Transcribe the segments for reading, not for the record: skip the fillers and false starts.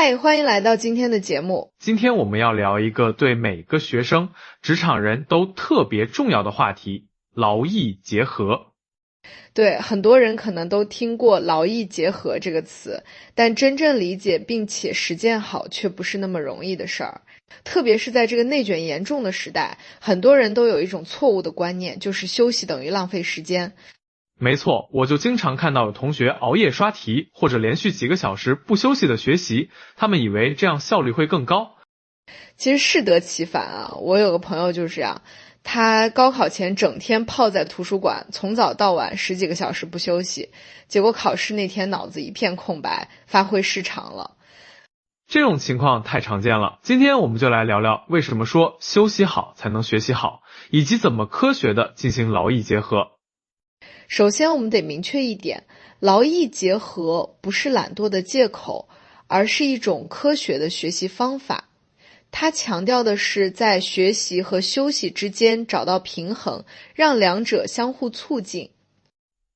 嗨，欢迎来到今天的节目。今天我们要聊一个对每个学生、职场人都特别重要的话题——劳逸结合。对，很多人可能都听过劳逸结合这个词，但真正理解并且实践好却不是那么容易的事儿。特别是在这个内卷严重的时代，很多人都有一种错误的观念，就是休息等于浪费时间。没错，我就经常看到有同学熬夜刷题，或者连续几个小时不休息的学习，他们以为这样效率会更高。其实适得其反啊，我有个朋友就是这样，他高考前整天泡在图书馆，从早到晚10几个小时不休息，结果考试那天脑子一片空白，发挥失常了。这种情况太常见了，今天我们就来聊聊为什么说休息好才能学习好，以及怎么科学的进行劳逸结合。首先我们得明确一点，劳逸结合不是懒惰的借口，而是一种科学的学习方法。它强调的是在学习和休息之间找到平衡，让两者相互促进。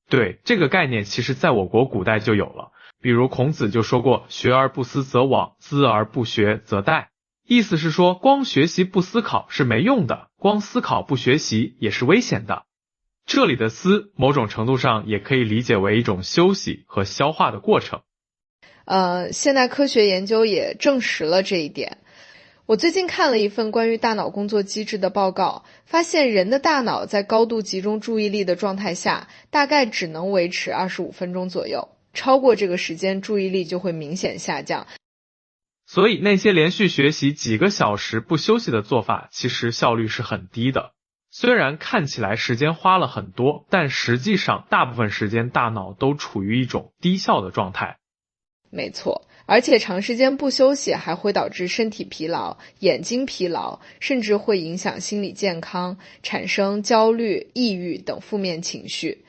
对，这个概念其实在我国古代就有了，比如孔子就说过学而不思则罔，思而不学则殆。意思是说光学习不思考是没用的，光思考不学习也是危险的。这里的思某种程度上也可以理解为一种休息和消化的过程。现代科学研究也证实了这一点。我最近看了一份关于大脑工作机制的报告，发现人的大脑在高度集中注意力的状态下，大概只能维持25分钟左右，超过这个时间，注意力就会明显下降。所以那些连续学习几个小时不休息的做法，其实效率是很低的。虽然看起来时间花了很多，但实际上大部分时间大脑都处于一种低效的状态。没错，而且长时间不休息还会导致身体疲劳、眼睛疲劳，甚至会影响心理健康，产生焦虑、抑郁等负面情绪。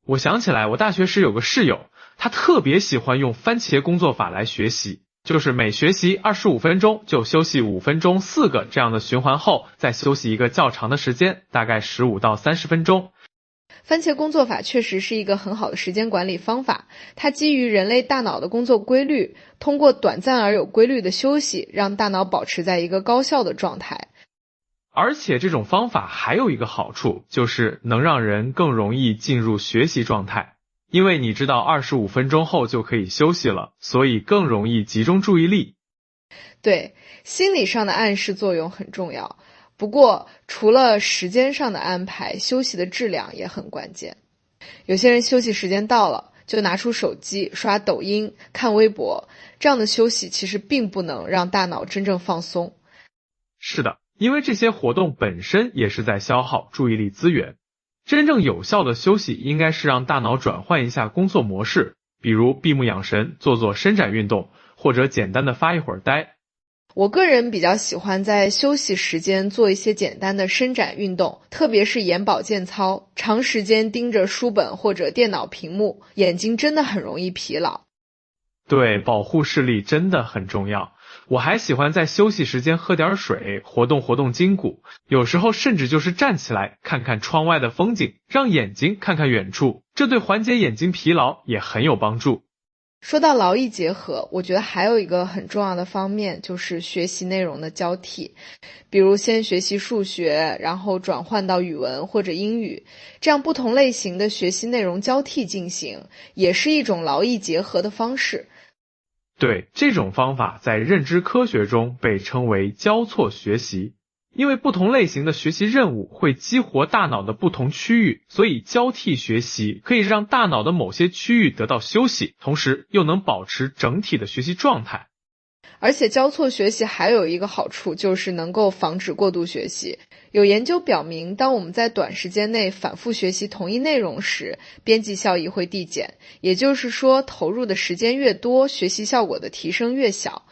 我想起来，我大学时有个室友，他特别喜欢用番茄工作法来学习，就是每学习25分钟就休息5分钟，4个这样的循环后，再休息一个较长的时间，大概15到30分钟。番茄工作法确实是一个很好的时间管理方法，它基于人类大脑的工作规律，通过短暂而有规律的休息，让大脑保持在一个高效的状态。而且这种方法还有一个好处，就是能让人更容易进入学习状态。因为你知道25分钟后就可以休息了，所以更容易集中注意力。对，心理上的暗示作用很重要。不过，除了时间上的安排，休息的质量也很关键。有些人休息时间到了，就拿出手机刷抖音、看微博，这样的休息其实并不能让大脑真正放松。是的，因为这些活动本身也是在消耗注意力资源。真正有效的休息应该是让大脑转换一下工作模式，比如闭目养神，做做伸展运动，或者简单的发一会儿呆。我个人比较喜欢在休息时间做一些简单的伸展运动，特别是眼保健操。长时间盯着书本或者电脑屏幕，眼睛真的很容易疲劳。对，保护视力真的很重要。我还喜欢在休息时间喝点水，活动活动筋骨，有时候甚至就是站起来看看窗外的风景，让眼睛看看远处，这对缓解眼睛疲劳也很有帮助。说到劳逸结合，我觉得还有一个很重要的方面就是学习内容的交替，比如先学习数学，然后转换到语文或者英语，这样不同类型的学习内容交替进行，也是一种劳逸结合的方式。对，这种方法在认知科学中被称为交错学习。因为不同类型的学习任务会激活大脑的不同区域，所以交替学习可以让大脑的某些区域得到休息，同时又能保持整体的学习状态。而且交错学习还有一个好处，就是能够防止过度学习。有研究表明，当我们在短时间内反复学习同一内容时，边际效益会递减，也就是说，投入的时间越多，学习效果的提升越小。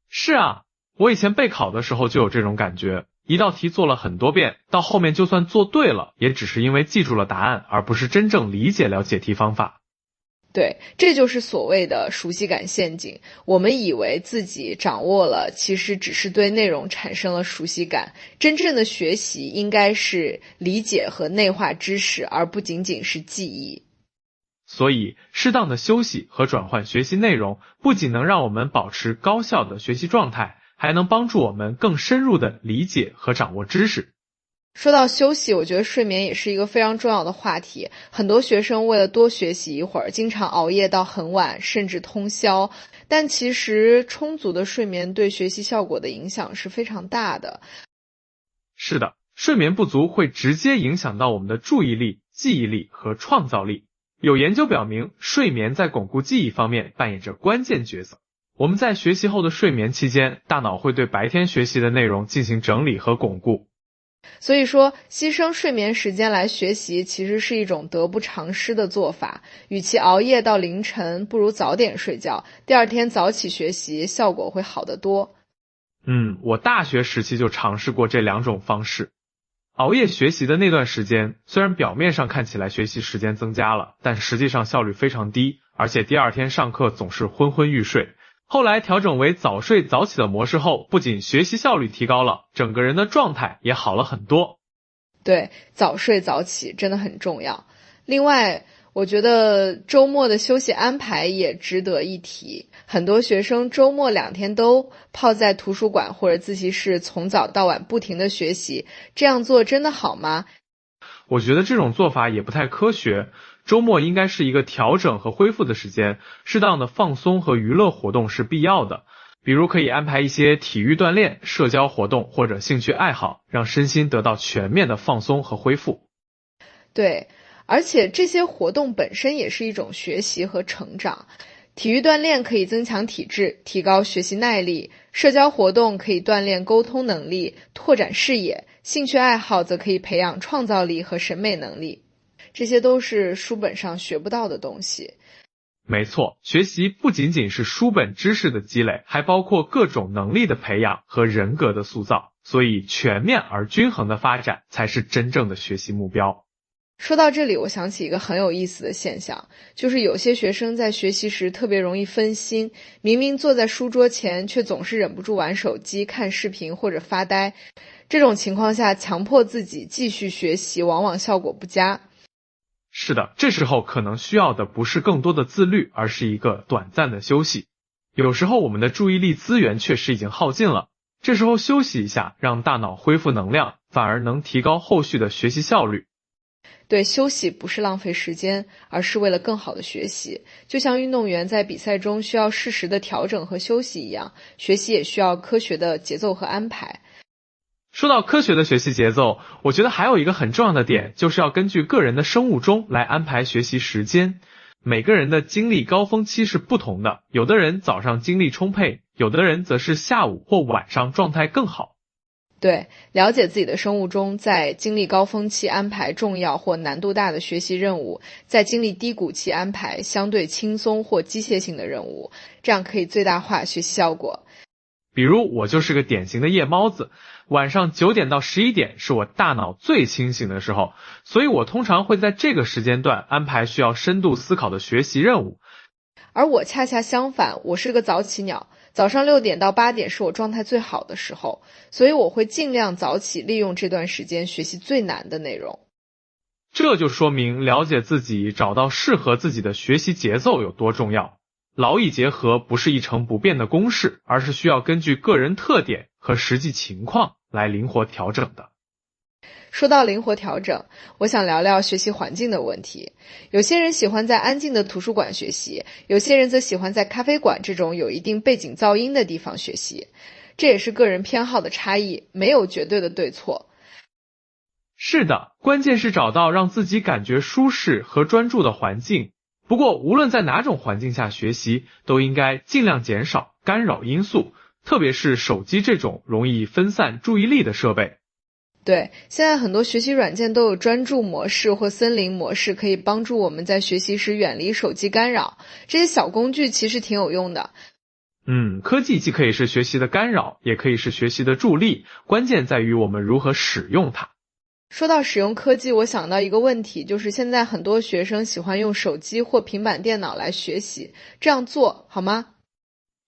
是啊，我以前备考的时候就有这种感觉，一道题做了很多遍，到后面就算做对了，也只是因为记住了答案，而不是真正理解了解题方法。对，这就是所谓的熟悉感陷阱。我们以为自己掌握了，其实只是对内容产生了熟悉感。真正的学习应该是理解和内化知识，而不仅仅是记忆。所以适当的休息和转换学习内容，不仅能让我们保持高效的学习状态，还能帮助我们更深入的理解和掌握知识。说到休息，我觉得睡眠也是一个非常重要的话题。很多学生为了多学习一会儿，经常熬夜到很晚，甚至通宵。但其实充足的睡眠对学习效果的影响是非常大的。是的，睡眠不足会直接影响到我们的注意力、记忆力和创造力。有研究表明，睡眠在巩固记忆方面扮演着关键角色。我们在学习后的睡眠期间，大脑会对白天学习的内容进行整理和巩固。所以说，牺牲睡眠时间来学习，其实是一种得不偿失的做法。与其熬夜到凌晨，不如早点睡觉，第二天早起学习，效果会好得多。我大学时期就尝试过这两种方式。熬夜学习的那段时间，虽然表面上看起来学习时间增加了，但实际上效率非常低，而且第二天上课总是昏昏欲睡。后来调整为早睡早起的模式后，不仅学习效率提高了，整个人的状态也好了很多。对，早睡早起真的很重要。另外，我觉得周末的休息安排也值得一提。很多学生周末2天都泡在图书馆或者自习室，从早到晚不停的学习，这样做真的好吗？我觉得这种做法也不太科学。周末应该是一个调整和恢复的时间，适当的放松和娱乐活动是必要的。比如可以安排一些体育锻炼、社交活动或者兴趣爱好，让身心得到全面的放松和恢复。对，而且这些活动本身也是一种学习和成长。体育锻炼可以增强体质，提高学习耐力；社交活动可以锻炼沟通能力，拓展视野；兴趣爱好则可以培养创造力和审美能力。这些都是书本上学不到的东西。没错，学习不仅仅是书本知识的积累，还包括各种能力的培养和人格的塑造，所以全面而均衡的发展才是真正的学习目标。说到这里，我想起一个很有意思的现象，就是有些学生在学习时特别容易分心，明明坐在书桌前，却总是忍不住玩手机、看视频或者发呆。这种情况下，强迫自己继续学习，往往效果不佳。是的，这时候可能需要的不是更多的自律，而是一个短暂的休息。有时候我们的注意力资源确实已经耗尽了，这时候休息一下，让大脑恢复能量，反而能提高后续的学习效率。对，休息不是浪费时间，而是为了更好的学习。就像运动员在比赛中需要适时的调整和休息一样，学习也需要科学的节奏和安排。说到科学的学习节奏，我觉得还有一个很重要的点，就是要根据个人的生物钟来安排学习时间。每个人的精力高峰期是不同的，有的人早上精力充沛，有的人则是下午或晚上状态更好。对，了解自己的生物钟，在精力高峰期安排重要或难度大的学习任务，在精力低谷期安排相对轻松或机械性的任务，这样可以最大化学习效果。比如我就是个典型的夜猫子，晚上9点到11点是我大脑最清醒的时候，所以我通常会在这个时间段安排需要深度思考的学习任务。而我恰恰相反，我是个早起鸟，早上6点到8点是我状态最好的时候，所以我会尽量早起，利用这段时间学习最难的内容。这就说明了解自己，找到适合自己的学习节奏有多重要。劳逸结合不是一成不变的公式，而是需要根据个人特点和实际情况来灵活调整的。说到灵活调整，我想聊聊学习环境的问题。有些人喜欢在安静的图书馆学习，有些人则喜欢在咖啡馆这种有一定背景噪音的地方学习。这也是个人偏好的差异，没有绝对的对错。是的，关键是找到让自己感觉舒适和专注的环境。不过，无论在哪种环境下学习，都应该尽量减少干扰因素，特别是手机这种容易分散注意力的设备。对，现在很多学习软件都有专注模式或森林模式，可以帮助我们在学习时远离手机干扰。这些小工具其实挺有用的。科技既可以是学习的干扰，也可以是学习的助力，关键在于我们如何使用它。说到使用科技，我想到一个问题，就是现在很多学生喜欢用手机或平板电脑来学习，这样做好吗？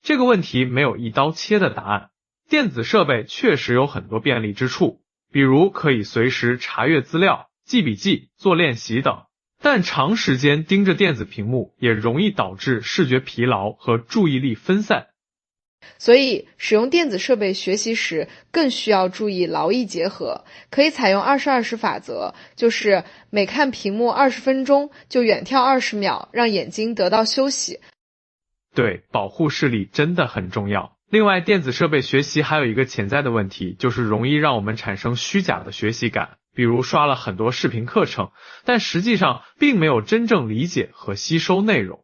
这个问题没有一刀切的答案。电子设备确实有很多便利之处，比如可以随时查阅资料、记笔记、做练习等，但长时间盯着电子屏幕也容易导致视觉疲劳和注意力分散。所以使用电子设备学习时更需要注意劳逸结合，可以采用20-20法则，就是每看屏幕20分钟就远眺20秒，让眼睛得到休息。对，保护视力真的很重要。另外，电子设备学习还有一个潜在的问题，就是容易让我们产生虚假的学习感，比如刷了很多视频课程，但实际上并没有真正理解和吸收内容。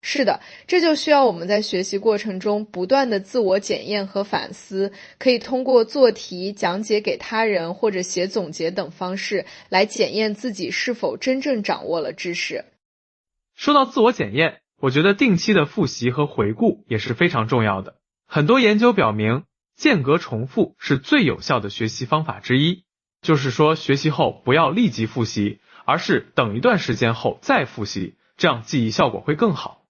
是的，这就需要我们在学习过程中不断的自我检验和反思，可以通过做题、讲解给他人或者写总结等方式来检验自己是否真正掌握了知识。说到自我检验，我觉得定期的复习和回顾也是非常重要的。很多研究表明，间隔重复是最有效的学习方法之一，就是说学习后不要立即复习，而是等一段时间后再复习，这样记忆效果会更好。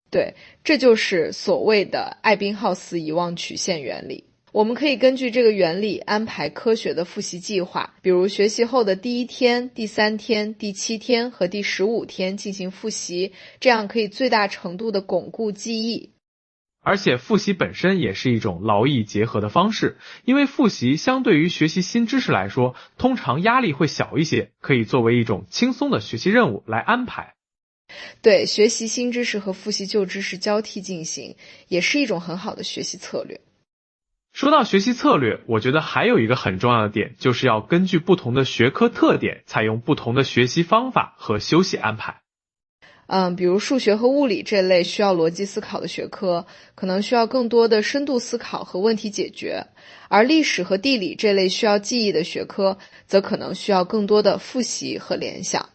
对，这就是所谓的艾宾浩斯遗忘曲线原理。我们可以根据这个原理安排科学的复习计划，比如学习后的第1天、第3天、第7天和第15天进行复习，这样可以最大程度的巩固记忆。而且复习本身也是一种劳逸结合的方式，因为复习相对于学习新知识来说，通常压力会小一些，可以作为一种轻松的学习任务来安排。对，学习新知识和复习旧知识交替进行，也是一种很好的学习策略。说到学习策略，我觉得还有一个很重要的点，就是要根据不同的学科特点，采用不同的学习方法和休息安排。比如数学和物理这类需要逻辑思考的学科，可能需要更多的深度思考和问题解决，而历史和地理这类需要记忆的学科，则可能需要更多的复习和联想。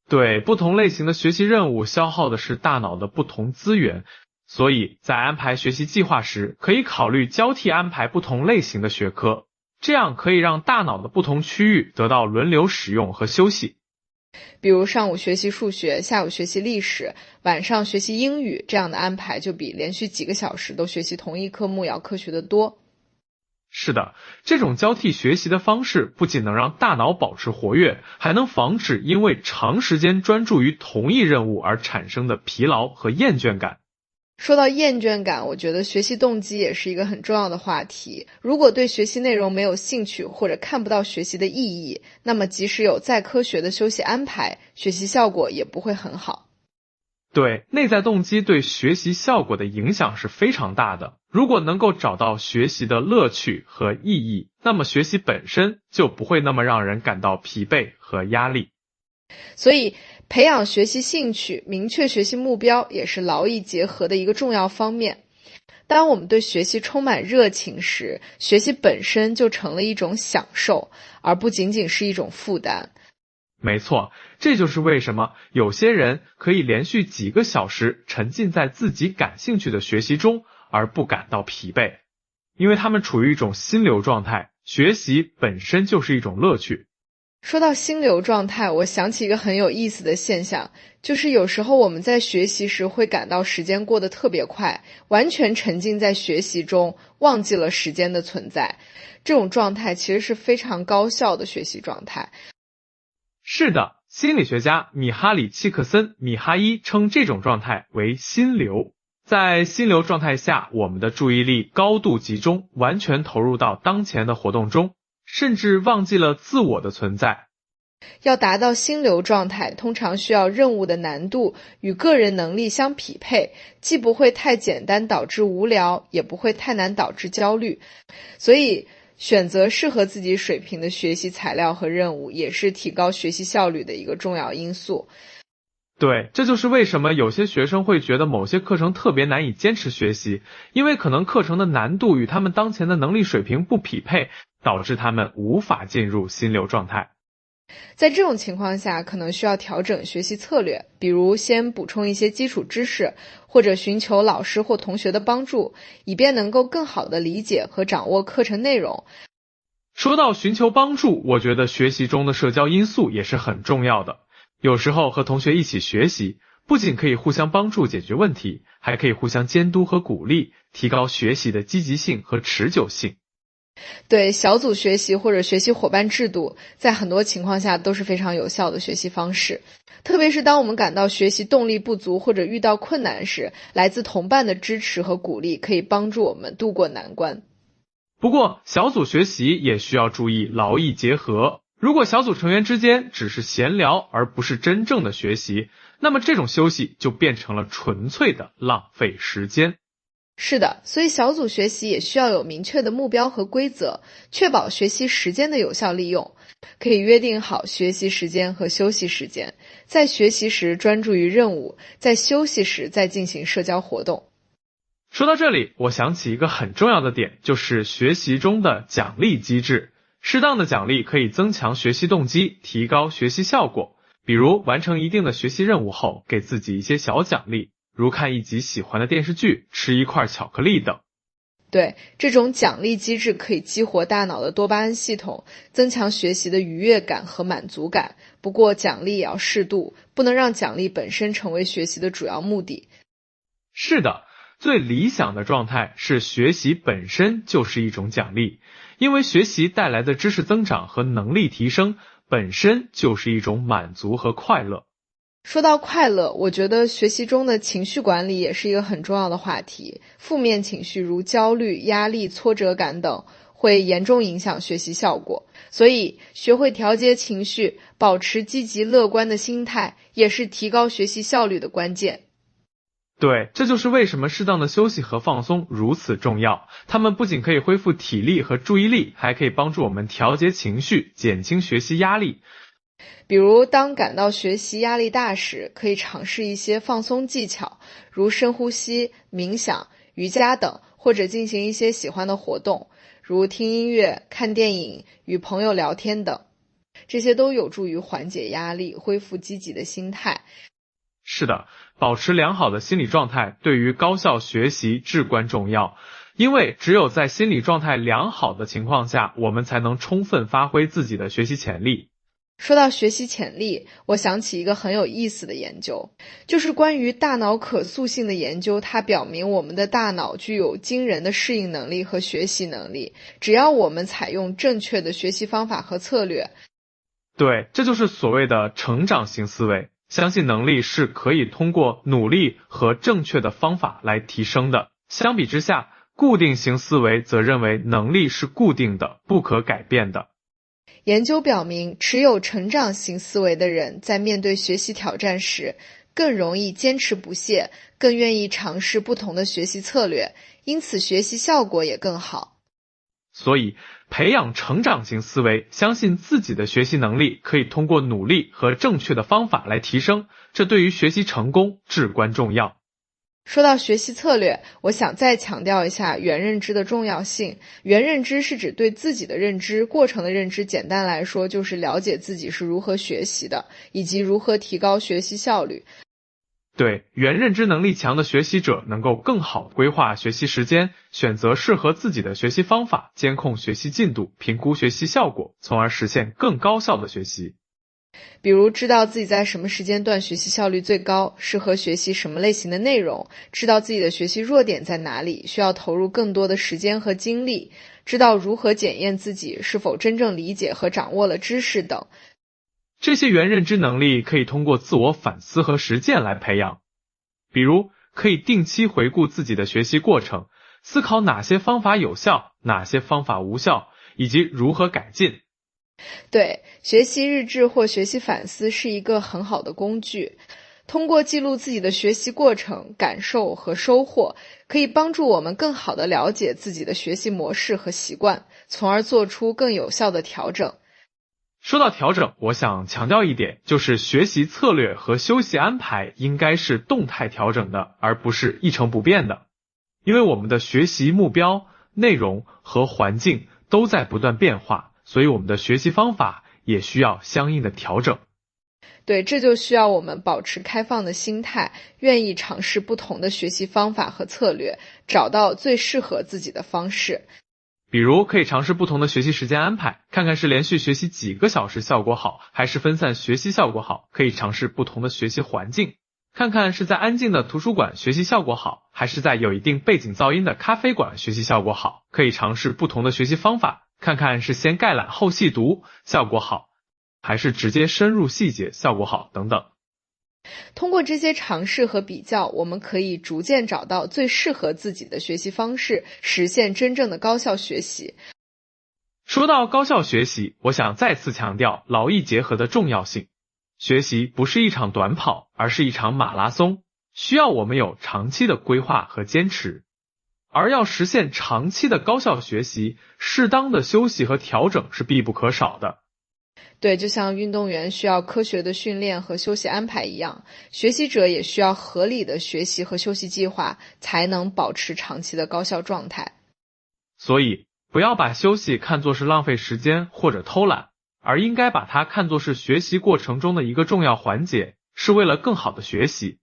对，不同类型的学习任务消耗的是大脑的不同资源，所以在安排学习计划时，可以考虑交替安排不同类型的学科，这样可以让大脑的不同区域得到轮流使用和休息。比如上午学习数学，下午学习历史，晚上学习英语，这样的安排就比连续几个小时都学习同一科目要科学得多。是的，这种交替学习的方式不仅能让大脑保持活跃，还能防止因为长时间专注于同一任务而产生的疲劳和厌倦感。说到厌倦感，我觉得学习动机也是一个很重要的话题。如果对学习内容没有兴趣，或者看不到学习的意义，那么即使有再科学的休息安排，学习效果也不会很好。对，内在动机对学习效果的影响是非常大的。如果能够找到学习的乐趣和意义，那么学习本身就不会那么让人感到疲惫和压力。所以培养学习兴趣，明确学习目标，也是劳逸结合的一个重要方面。当我们对学习充满热情时，学习本身就成了一种享受，而不仅仅是一种负担。没错，这就是为什么有些人可以连续几个小时沉浸在自己感兴趣的学习中，而不感到疲惫，因为他们处于一种心流状态，学习本身就是一种乐趣。说到心流状态，我想起一个很有意思的现象，就是有时候我们在学习时会感到时间过得特别快，完全沉浸在学习中，忘记了时间的存在。这种状态其实是非常高效的学习状态。是的，心理学家米哈里·契克森·米哈伊称这种状态为心流。在心流状态下，我们的注意力高度集中，完全投入到当前的活动中，甚至忘记了自我的存在。要达到心流状态，通常需要任务的难度与个人能力相匹配，既不会太简单导致无聊，也不会太难导致焦虑。所以选择适合自己水平的学习材料和任务，也是提高学习效率的一个重要因素。对，这就是为什么有些学生会觉得某些课程特别难以坚持学习，因为可能课程的难度与他们当前的能力水平不匹配，导致他们无法进入心流状态。在这种情况下，可能需要调整学习策略，比如先补充一些基础知识，或者寻求老师或同学的帮助，以便能够更好地理解和掌握课程内容。说到寻求帮助，我觉得学习中的社交因素也是很重要的。有时候和同学一起学习，不仅可以互相帮助解决问题，还可以互相监督和鼓励，提高学习的积极性和持久性。对，小组学习或者学习伙伴制度，在很多情况下都是非常有效的学习方式。特别是当我们感到学习动力不足或者遇到困难时，来自同伴的支持和鼓励可以帮助我们渡过难关。不过，小组学习也需要注意劳逸结合。如果小组成员之间只是闲聊，而不是真正的学习，那么这种休息就变成了纯粹的浪费时间。是的，所以小组学习也需要有明确的目标和规则，确保学习时间的有效利用。可以约定好学习时间和休息时间，在学习时专注于任务，在休息时再进行社交活动。说到这里，我想起一个很重要的点，就是学习中的奖励机制。适当的奖励可以增强学习动机，提高学习效果。比如完成一定的学习任务后，给自己一些小奖励，如看一集喜欢的电视剧，吃一块巧克力等。对，这种奖励机制可以激活大脑的多巴胺系统，增强学习的愉悦感和满足感。不过奖励也要适度，不能让奖励本身成为学习的主要目的。是的，最理想的状态是学习本身就是一种奖励，因为学习带来的知识增长和能力提升本身就是一种满足和快乐。说到快乐，我觉得学习中的情绪管理也是一个很重要的话题。负面情绪如焦虑、压力、挫折感等，会严重影响学习效果。所以，学会调节情绪，保持积极乐观的心态，也是提高学习效率的关键。对，这就是为什么适当的休息和放松如此重要。它们不仅可以恢复体力和注意力，还可以帮助我们调节情绪，减轻学习压力。比如，当感到学习压力大时，可以尝试一些放松技巧，如深呼吸、冥想、瑜伽等，或者进行一些喜欢的活动，如听音乐、看电影、与朋友聊天等。这些都有助于缓解压力，恢复积极的心态。是的，保持良好的心理状态对于高效学习至关重要，因为只有在心理状态良好的情况下，我们才能充分发挥自己的学习潜力。说到学习潜力，我想起一个很有意思的研究，就是关于大脑可塑性的研究。它表明我们的大脑具有惊人的适应能力和学习能力，只要我们采用正确的学习方法和策略。对，这就是所谓的成长型思维。相信能力是可以通过努力和正确的方法来提升的。相比之下，固定型思维则认为能力是固定的，不可改变的。研究表明，持有成长型思维的人在面对学习挑战时，更容易坚持不懈，更愿意尝试不同的学习策略，因此学习效果也更好。所以，培养成长型思维，相信自己的学习能力可以通过努力和正确的方法来提升，这对于学习成功至关重要。说到学习策略，我想再强调一下元认知的重要性。元认知是指对自己的认知过程的认知，简单来说就是了解自己是如何学习的，以及如何提高学习效率。对，元认知能力强的学习者能够更好规划学习时间，选择适合自己的学习方法，监控学习进度，评估学习效果，从而实现更高效的学习。比如知道自己在什么时间段学习效率最高，适合学习什么类型的内容，知道自己的学习弱点在哪里，需要投入更多的时间和精力，知道如何检验自己是否真正理解和掌握了知识等。这些元认知能力可以通过自我反思和实践来培养，比如可以定期回顾自己的学习过程，思考哪些方法有效，哪些方法无效，以及如何改进。对，学习日志或学习反思是一个很好的工具。通过记录自己的学习过程、感受和收获，可以帮助我们更好地了解自己的学习模式和习惯，从而做出更有效的调整。说到调整，我想强调一点，就是学习策略和休息安排应该是动态调整的，而不是一成不变的。因为我们的学习目标、内容和环境都在不断变化，所以我们的学习方法也需要相应的调整。对，这就需要我们保持开放的心态，愿意尝试不同的学习方法和策略，找到最适合自己的方式。比如可以尝试不同的学习时间安排，看看是连续学习几个小时效果好，还是分散学习效果好。可以尝试不同的学习环境，看看是在安静的图书馆学习效果好，还是在有一定背景噪音的咖啡馆学习效果好。可以尝试不同的学习方法，看看是先概览后细读效果好，还是直接深入细节效果好等等。通过这些尝试和比较，我们可以逐渐找到最适合自己的学习方式，实现真正的高效学习。说到高效学习，我想再次强调劳逸结合的重要性。学习不是一场短跑，而是一场马拉松，需要我们有长期的规划和坚持。而要实现长期的高效学习，适当的休息和调整是必不可少的。对，就像运动员需要科学的训练和休息安排一样，学习者也需要合理的学习和休息计划，才能保持长期的高效状态。所以，不要把休息看作是浪费时间或者偷懒，而应该把它看作是学习过程中的一个重要环节，是为了更好的学习。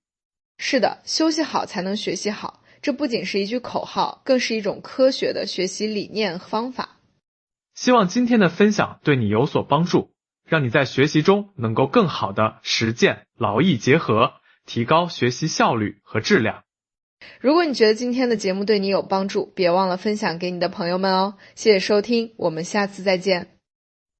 是的，休息好才能学习好，这不仅是一句口号，更是一种科学的学习理念和方法。希望今天的分享对你有所帮助，让你在学习中能够更好的实践劳逸结合，提高学习效率和质量。如果你觉得今天的节目对你有帮助，别忘了分享给你的朋友们哦。谢谢收听，我们下次再见。